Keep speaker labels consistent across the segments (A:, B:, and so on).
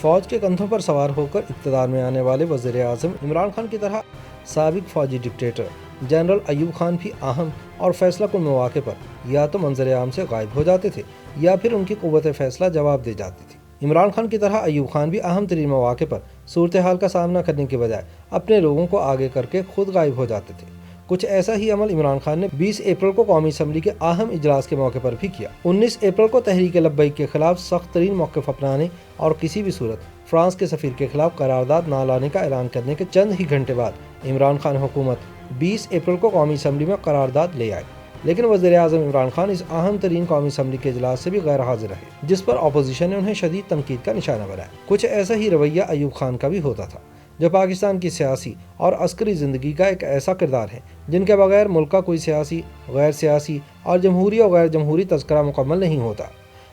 A: فوج کے کندھوں پر سوار ہو کر اقتدار میں آنے والے وزیر اعظم عمران خان کی طرح سابق فوجی ڈکٹیٹر جنرل ایوب خان بھی اہم اور فیصلہ کن مواقع پر یا تو منظر عام سے غائب ہو جاتے تھے یا پھر ان کی قوت فیصلہ جواب دے جاتی تھی۔ عمران خان کی طرح ایوب خان بھی اہم ترین مواقع پر صورتحال کا سامنا کرنے کے بجائے اپنے لوگوں کو آگے کر کے خود غائب ہو جاتے تھے۔ کچھ ایسا ہی عمل عمران خان نے 20 اپریل کو قومی اسمبلی کے اہم اجلاس کے موقع پر بھی کیا۔ 19 اپریل کو تحریک لبیک کے خلاف سخت ترین موقف اپنانے اور کسی بھی صورت فرانس کے سفیر کے خلاف قرارداد نہ لانے کا اعلان کرنے کے چند ہی گھنٹے بعد عمران خان حکومت 20 اپریل کو قومی اسمبلی میں قرارداد لے آئی، لیکن وزیر اعظم عمران خان اس اہم ترین قومی اسمبلی کے اجلاس سے بھی غیر حاضر رہے، جس پر اپوزیشن نے انہیں شدید تنقید کا نشانہ بنایا۔ کچھ ایسا ہی رویہ ایوب خان کا بھی ہوتا تھا، جو پاکستان کی سیاسی اور عسکری زندگی کا ایک ایسا کردار ہے جن کے بغیر ملک کا کوئی سیاسی، غیر سیاسی اور جمہوری اور غیر جمہوری تذکرہ مکمل نہیں ہوتا۔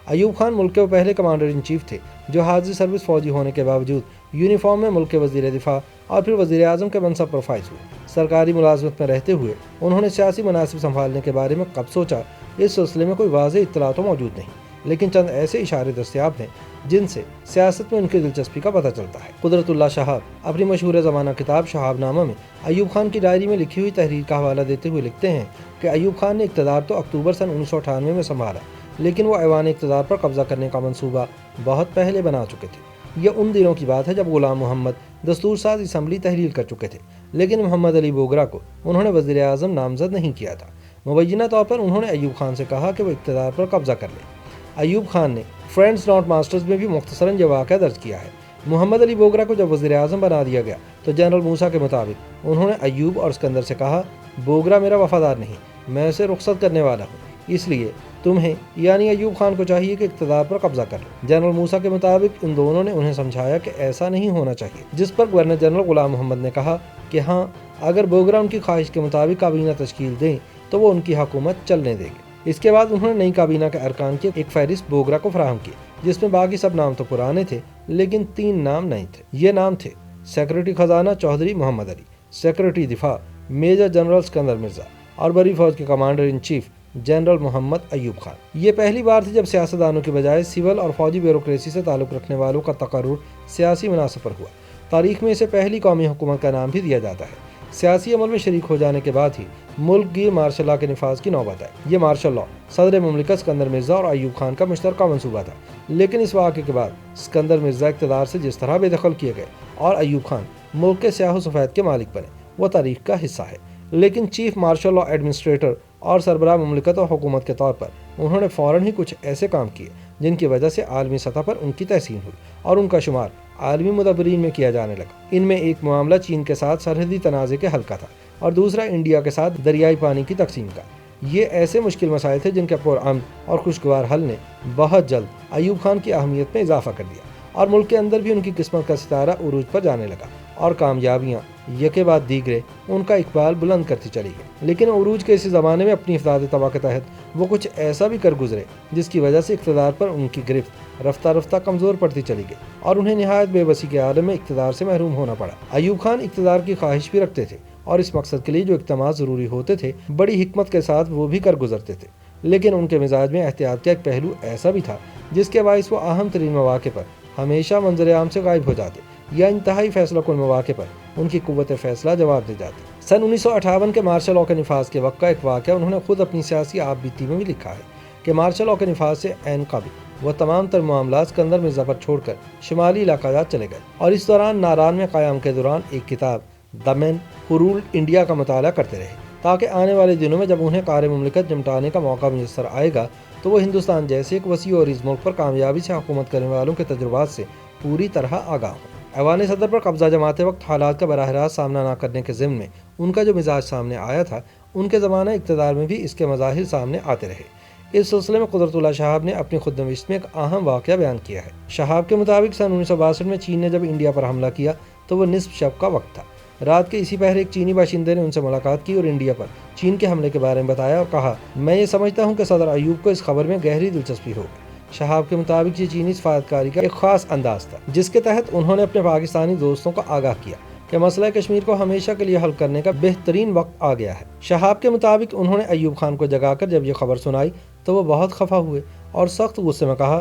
A: ایوب خان ملک کے وہ پہلے کمانڈر ان چیف تھے جو حاضر سروس فوجی ہونے کے باوجود یونیفارم میں ملک کے وزیر دفاع اور پھر وزیر اعظم کے منصب پر فائز ہوئے۔ سرکاری ملازمت میں رہتے ہوئے انہوں نے سیاسی مناصب سنبھالنے کے بارے میں کب سوچا، اس سلسلے میں کوئی واضح اطلاع تو موجود نہیں، لیکن چند ایسے اشارے دستیاب ہیں جن سے سیاست میں ان کی دلچسپی کا پتہ چلتا ہے۔ قدرت اللہ شہاب اپنی مشہور زمانہ کتاب شہاب نامہ میں ایوب خان کی ڈائری میں لکھی ہوئی تحریر کا حوالہ دیتے ہوئے لکھتے ہیں کہ ایوب خان نے اقتدار تو اکتوبر سن 1998 میں سنبھالا، لیکن وہ ایوان اقتدار پر قبضہ کرنے کا منصوبہ بہت پہلے بنا چکے تھے۔ یہ ان دنوں کی بات ہے جب غلام محمد دستور ساز اسمبلی تحلیل کر چکے تھے، لیکن محمد علی بوگرا کو انہوں نے وزیر اعظم نامزد نہیں کیا تھا۔ مبینہ طور پر انہوں نے ایوب خان سے کہا کہ وہ اقتدار پر قبضہ کر لے۔ ایوب خان نے فرینڈز ناٹ ماسٹرز میں بھی مختصراً یہ واقعہ درج کیا ہے۔ محمد علی بوگرا کو جب وزیر اعظم بنا دیا گیا تو جنرل موسیٰ کے مطابق انہوں نے ایوب اور اسکندر سے کہا، بوگرا میرا وفادار نہیں، میں اسے رخصت کرنے والا ہوں، اس لیے تمہیں یعنی ایوب خان کو چاہیے کہ اقتدار پر قبضہ کر لو۔ جنرل موسیٰ کے مطابق ان دونوں نے انہیں سمجھایا کہ ایسا نہیں ہونا چاہیے، جس پر گورنر جنرل غلام محمد نے کہا کہ ہاں، اگر بوگرا ان کی خواہش کے مطابق کابینہ تشکیل دیں تو وہ ان کی حکومت چلنے دیں گے۔ اس کے بعد انہوں نے نئی کابینہ کے ارکان کی ایک فہرست بوگرا کو فراہم کی، جس میں باقی سب نام تو پرانے تھے لیکن 3 نام نئے تھے۔ یہ نام تھے سیکرٹری خزانہ چودھری محمد علی، سیکرٹری دفاع میجر جنرل اسکندر مرزا اور بڑی فوج کے کمانڈر ان چیف جنرل محمد ایوب خان۔ یہ پہلی بار تھی جب سیاستدانوں کے بجائے سول اور فوجی بیوروکریسی سے تعلق رکھنے والوں کا تقرر سیاسی مناصب پر ہوا۔ تاریخ میں اسے پہلی قومی حکومت کا نام بھی دیا جاتا ہے۔ سیاسی عمل میں شریک ہو جانے کے بعد ہی ملک گیر مارشل لاء کے نفاذ کی نوبت آئی۔ یہ مارشل لاء صدر مملکت اسکندر مرزا اور ایوب خان کا مشترکہ منصوبہ تھا، لیکن اس واقعے کے بعد اسکندر مرزا اقتدار سے جس طرح بے دخل کیے گئے اور ایوب خان ملک کے سیاہ و سفید کے مالک بنے، وہ تاریخ کا حصہ ہے۔ لیکن چیف مارشل لاء ایڈمنسٹریٹر اور سربراہ مملکت و حکومت کے طور پر انہوں نے فوراً ہی کچھ ایسے کام کیے جن کی وجہ سے عالمی سطح پر ان کی تحسین ہوئی اور ان کا شمار عالمی مدبرین میں کیا جانے لگا۔ ان میں ایک معاملہ چین کے ساتھ سرحدی تنازع کے حل کا تھا اور دوسرا انڈیا کے ساتھ دریائی پانی کی تقسیم کا۔ یہ ایسے مشکل مسائل تھے جن کے پرامن اور خوشگوار حل نے بہت جلد ایوب خان کی اہمیت میں اضافہ کر دیا اور ملک کے اندر بھی ان کی قسمت کا ستارہ عروج پر جانے لگا اور کامیابیاں یکے بعد دیگرے ان کا اقبال بلند کرتی چلی گئی۔ لیکن عروج کے اسی زمانے میں اپنی افداد طبع کے تحت وہ کچھ ایسا بھی کر گزرے جس کی وجہ سے اقتدار پر ان کی گرفت رفتہ رفتہ کمزور پڑتی چلی گئی اور انہیں نہایت بے بسی کے عالم میں اقتدار سے محروم ہونا پڑا۔ ایوب خان اقتدار کی خواہش بھی رکھتے تھے اور اس مقصد کے لیے جو اقدامات ضروری ہوتے تھے بڑی حکمت کے ساتھ وہ بھی کر گزرتے تھے، لیکن ان کے مزاج میں احتیاط کا ایک پہلو ایسا بھی تھا جس کے باعث وہ اہم ترین مواقع پر ہمیشہ منظر عام سے غائب ہو جاتے یا انتہائی فیصلہ کن مواقع پر ان کی قوت فیصلہ جواب دے جاتی۔ سن 1958 کے مارشل لاء کے نفاذ کے وقت کا ایک واقعہ انہوں نے خود اپنی سیاسی آپ بیتی میں بھی لکھا ہے کہ مارشل لاء کے نفاذ سے عین قبل وہ تمام تر معاملات اسکندر مرزا پر چھوڑ کر شمالی علاقہ جات چلے گئے اور اس دوران ناران میں قیام کے دوران ایک کتاب دی مین ہو رولڈ انڈیا کا مطالعہ کرتے رہے تاکہ آنے والے دنوں میں جب انہیں قار مملکت نمٹانے کا موقع میسر آئے گا تو وہ ہندوستان جیسے ایک وسیع اور عریض ملک پر کامیابی سے حکومت کرنے والوں کے تجربات سے پوری طرح آگاہ ہوں۔ ایوان صدر پر قبضہ جماتے وقت حالات کا براہ راست سامنا نہ کرنے کے ضمن میں ان کا جو مزاج سامنے آیا تھا، ان کے زمانہ اقتدار میں بھی اس کے مظاہر سامنے آتے رہے۔ اس سلسلے میں قدرت اللہ شہاب نے اپنی خود نوشت میں ایک اہم واقعہ بیان کیا ہے۔ شہاب کے مطابق سن 1962 میں چین نے جب انڈیا پر حملہ کیا تو وہ نصف شب کا وقت تھا۔ رات کے اسی پہر ایک چینی باشندے نے ان سے ملاقات کی اور انڈیا پر چین کے حملے کے بارے میں بتایا اور کہا، میں یہ سمجھتا ہوں کہ صدر ایوب کو اس خبر میں گہری دلچسپی ہوگی۔ شہاب کے مطابق یہ چینی سفارتکاری کا ایک خاص انداز تھا جس کے تحت انہوں نے اپنے پاکستانی دوستوں کو آگاہ کیا کہ مسئلہ کشمیر کو ہمیشہ کے لیے حل کرنے کا بہترین وقت آ گیا ہے۔ شہاب کے مطابق انہوں نے ایوب خان کو جگا کر جب یہ خبر سنائی تو وہ بہت خفا ہوئے اور سخت غصے میں کہا،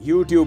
B: YouTube